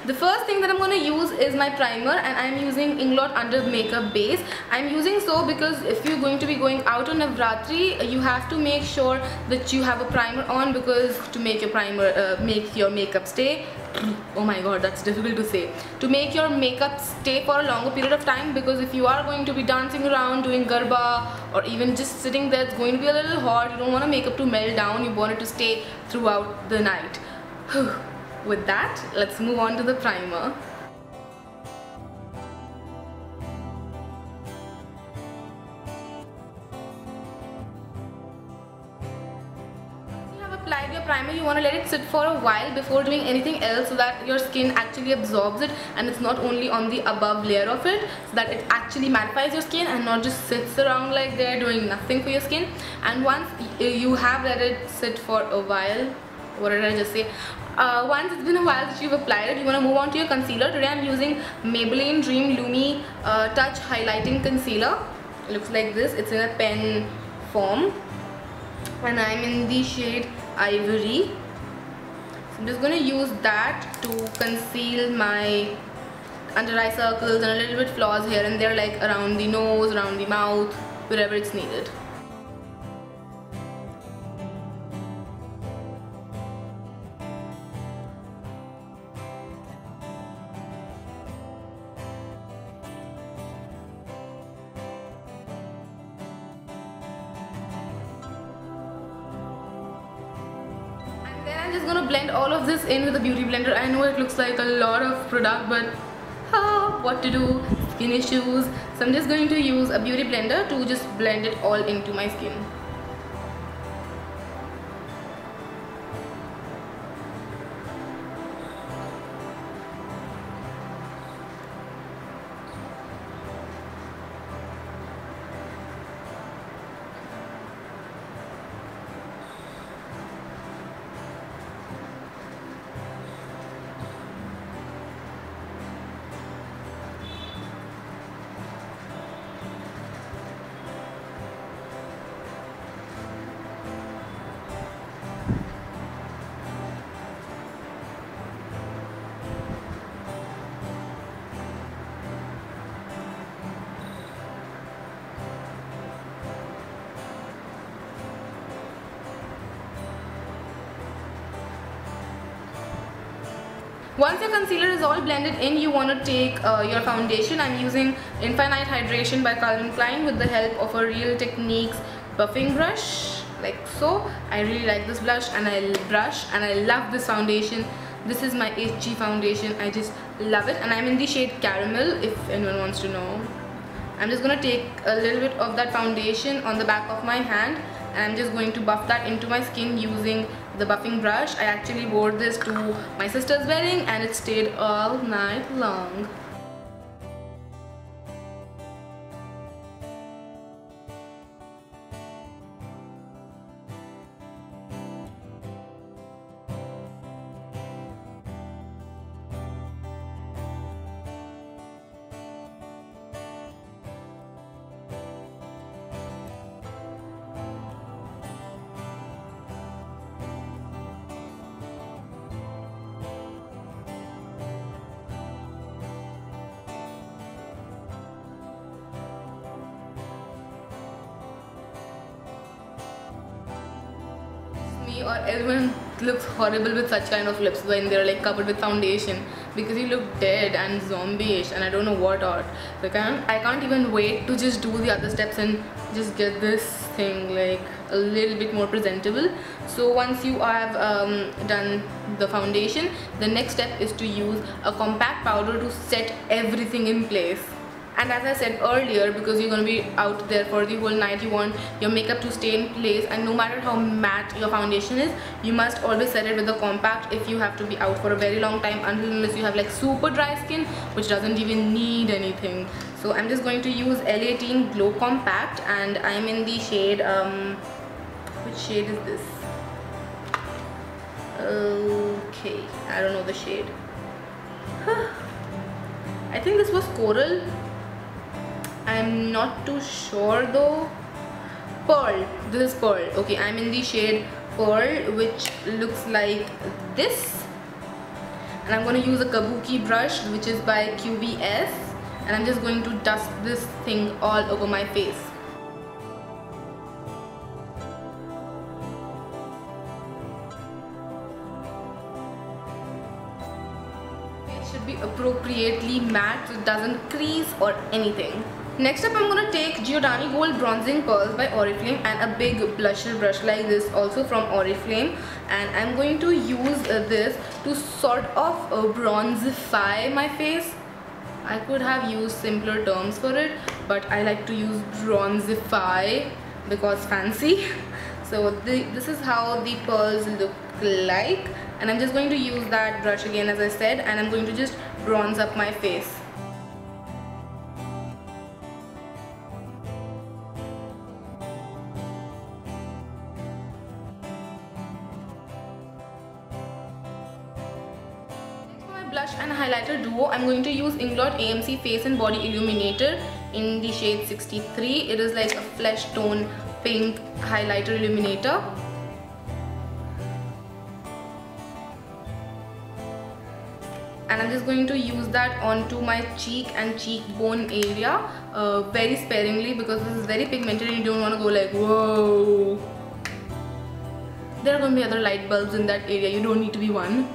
The first thing that I'm going to use is my primer, and I'm using Inglot Under Makeup Base. I'm using so because if you're going to be going out on Navratri, you have to make sure that you have a primer on, because to make your primer, make your makeup stay, oh my god, that's difficult to say, to make your makeup stay for a longer period of time, because if you are going to be dancing around, doing garba, or even just sitting there, it's going to be a little hot. You don't want your makeup to melt down, you want it to stay throughout the night. With that, let's move on to the primer. Applied your primer, you want to let it sit for a while before doing anything else, so that your skin actually absorbs it and it's not only on the above layer of it, so that it actually mattifies your skin and not just sits around like they're doing nothing for your skin. And once you have let it sit for a while, what did I just say? Once it's been a while that you've applied it, you want to move on to your concealer. Today I'm using Maybelline Dream Lumi Touch Highlighting Concealer. It looks like this. It's in a pen form, and I'm in the shade Ivory. So I'm just going to use that to conceal my under eye circles and a little bit flaws here and there, like around the nose, around the mouth, wherever it's needed. I'm just gonna blend all of this in with a beauty blender. I know it looks like a lot of product, but what to do, skin issues. So I'm just going to use a beauty blender to just blend it all into my skin. Once your concealer is all blended in, you want to take your foundation. I'm using Infinite Hydration by Calvin Klein with the help of a Real Techniques buffing brush, like so. I really like this blush and I love this foundation. This is my HG foundation. I just love it, and I'm in the shade Caramel, if anyone wants to know. I'm just going to take a little bit of that foundation on the back of my hand, and I'm just going to buff that into my skin using the buffing brush. I actually wore this to my sister's wedding and it stayed all night long. Or everyone looks horrible with such kind of lips when they're like covered with foundation, because you look dead and zombie-ish and I don't know what art. So I can't even wait to just do the other steps and just get this thing like a little bit more presentable. So once you have done the foundation, the next step is to use a compact powder to set everything in place. And as I said earlier, because you're going to be out there for the whole night, you want your makeup to stay in place, and no matter how matte your foundation is, you must always set it with a compact if you have to be out for a very long time, unless you have like super dry skin which doesn't even need anything. So I'm just going to use L18 Glow Compact, and I'm in the shade, which shade is this? Okay, I don't know the shade. I think this was Coral. I'm not too sure though. Pearl. This is Pearl. Okay, I'm in the shade Pearl, which looks like this. And I'm going to use a Kabuki brush, which is by QVS, and I'm just going to dust this thing all over my face. It should be appropriately matte so it doesn't crease or anything. Next up, I'm going to take Giordani Gold Bronzing Pearls by Oriflame and a big blusher brush like this, also from Oriflame, and I'm going to use this to sort of bronzify my face. I could have used simpler terms for it, but I like to use bronzify because fancy. So this is how the pearls look like, and I'm just going to use that brush again, as I said, and I'm going to just bronze up my face. Blush and highlighter duo, I'm going to use Inglot AMC Face and Body Illuminator in the shade 63. It is like a flesh tone pink highlighter illuminator. And I'm just going to use that onto my cheek and cheekbone area very sparingly, because this is very pigmented and you don't want to go like whoa. There are going to be other light bulbs in that area, you don't need to be one.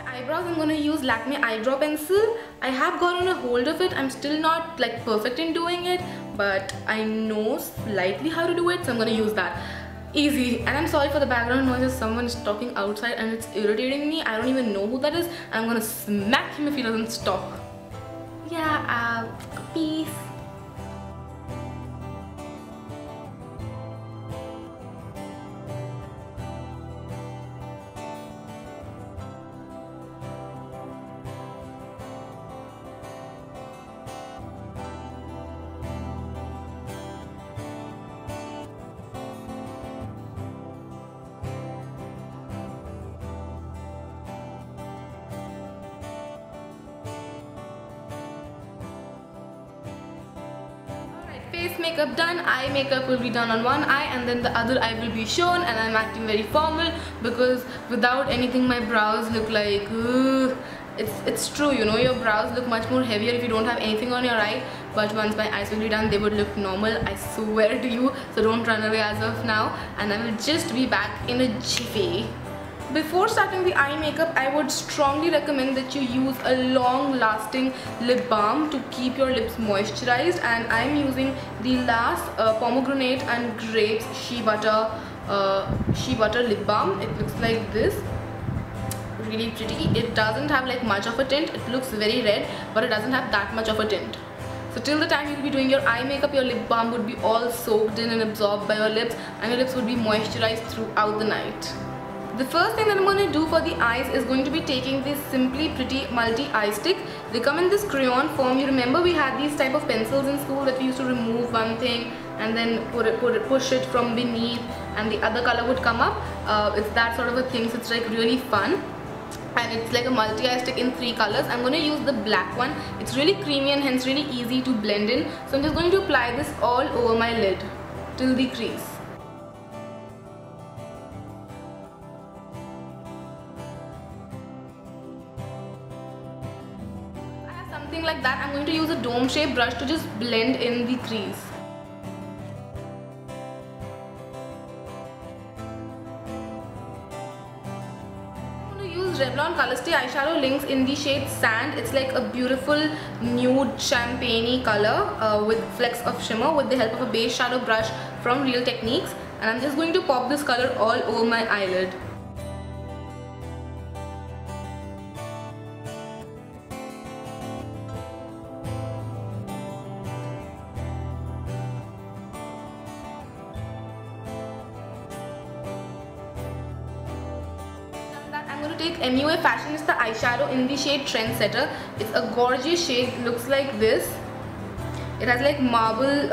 Eyebrows, I'm going to use Lakme eyebrow pencil. I have gotten a hold of it. I'm still not like perfect in doing it, but I know slightly how to do it, so I'm going to use that. Easy. And I'm sorry for the background noises. Someone is talking outside and it's irritating me. I don't even know who that is. I'm going to smack him if he doesn't stop. Yeah, peace. Face makeup done, eye makeup will be done on one eye and then the other eye will be shown, and I'm acting very formal because without anything my brows look like it's true, you know, your brows look much more heavier if you don't have anything on your eye, but once my eyes will be done they would look normal, I swear to you. So don't run away as of now, and I will just be back in a jiffy. Before starting the eye makeup, I would strongly recommend that you use a long-lasting lip balm to keep your lips moisturized, and I'm using the last pomegranate and grapes shea butter lip balm. It looks like this, really pretty. It doesn't have like much of a tint. It looks very red, but it doesn't have that much of a tint. So till the time you'll be doing your eye makeup, your lip balm would be all soaked in and absorbed by your lips, and your lips would be moisturized throughout the night. The first thing that I'm going to do for the eyes is going to be taking this Simply Pretty Multi Eye Stick. They come in this crayon form. You remember we had these type of pencils in school that we used to remove one thing and then push it from beneath and the other color would come up. It's that sort of a thing, so it's like really fun. And it's like a multi-eye stick in 3 colors. I'm going to use the black one. It's really creamy and hence really easy to blend in. So I'm just going to apply this all over my lid till the crease. Something like that, I'm going to use a dome shaped brush to just blend in the crease. I'm going to use Revlon Colorstay eyeshadow links in the shade Sand. It's like a beautiful nude champagne color with flecks of shimmer with the help of a base shadow brush from Real Techniques, and I'm just going to pop this color all over my eyelid. I'm going to take MUA Fashionista eyeshadow in the shade Trendsetter. It's a gorgeous shade, looks like this. It has like marble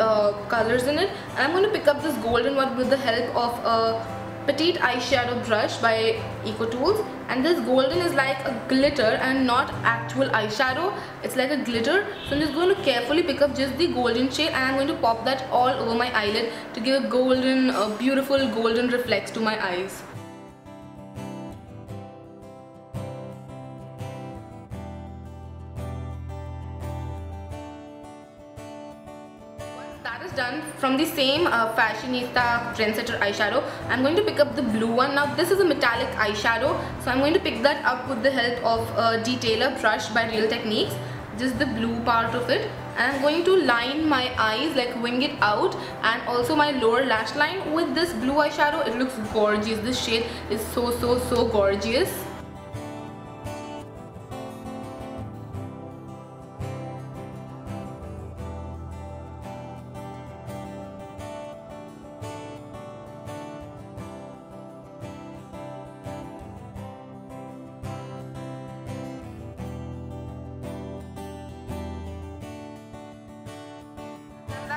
colors in it, and I'm going to pick up this golden one with the help of a Petite eyeshadow brush by EcoTools, and this golden is like a glitter and not actual eyeshadow. It's like a glitter. So I'm just going to carefully pick up just the golden shade, and I'm going to pop that all over my eyelid to give a golden, beautiful golden reflex to my eyes. That is done, from the same Fashionista Trendsetter eyeshadow, I'm going to pick up the blue one. Now this is a metallic eyeshadow, so I'm going to pick that up with the help of a detailer brush by Real Techniques, just the blue part of it, and I'm going to line my eyes, like wing it out, and also my lower lash line with this blue eyeshadow. It looks gorgeous. This shade is so gorgeous.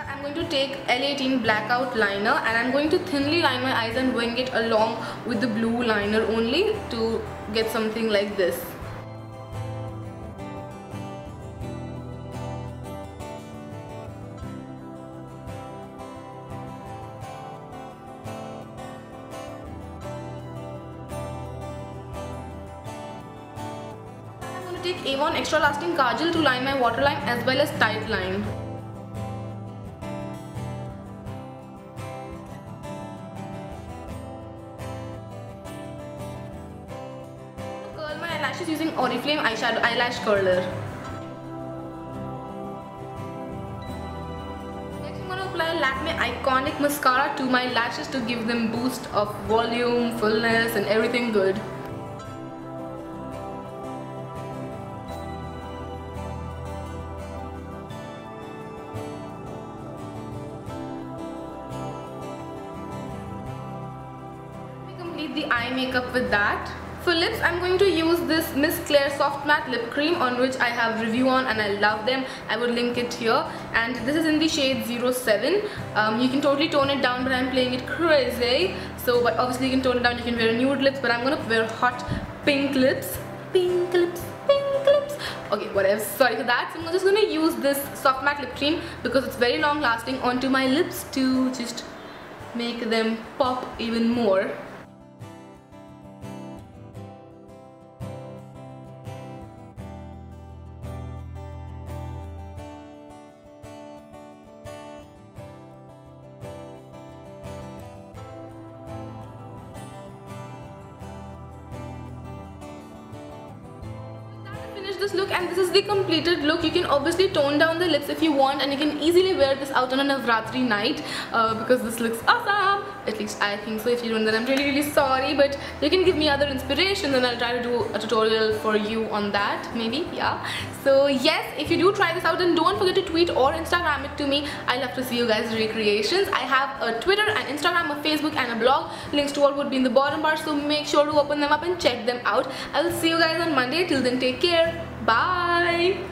I'm going to take L18 blackout liner, and I'm going to thinly line my eyes and wing it along with the blue liner only to get something like this. I'm going to take Avon Extra Lasting Kajal to line my waterline as well as tight line. Eyelashes using Oriflame eyeshadow eyelash curler. Next I'm going to apply Lakme Iconic Mascara to my lashes to give them boost of volume, fullness and everything good. We complete the eye makeup with that. For lips, I'm going to use this Miss Claire Soft Matte Lip Cream, on which I have review on and I love them. I would link it here, and this is in the shade 07. You can totally tone it down, but I'm playing it crazy. So, but obviously you can tone it down, you can wear nude lips, but I'm going to wear hot pink lips. Pink lips, pink lips. Okay, whatever, sorry for that. So I'm just going to use this Soft Matte Lip Cream because it's very long lasting onto my lips to just make them pop even more. This look, and this is the completed look. You can obviously tone down the lips if you want, and you can easily wear this out on a Navratri night because this looks awesome. At least I think so. If you don't, then I'm really sorry, but you can give me other inspiration and I'll try to do a tutorial for you on that, maybe. Yeah, so yes, if you do try this out, then don't forget to tweet or Instagram it to me. I love to see you guys' recreations. I have a Twitter and Instagram, a Facebook and a blog. Links to all would be in the bottom bar, so make sure to open them up and check them out. I will see you guys on Monday. Till then, take care. Bye.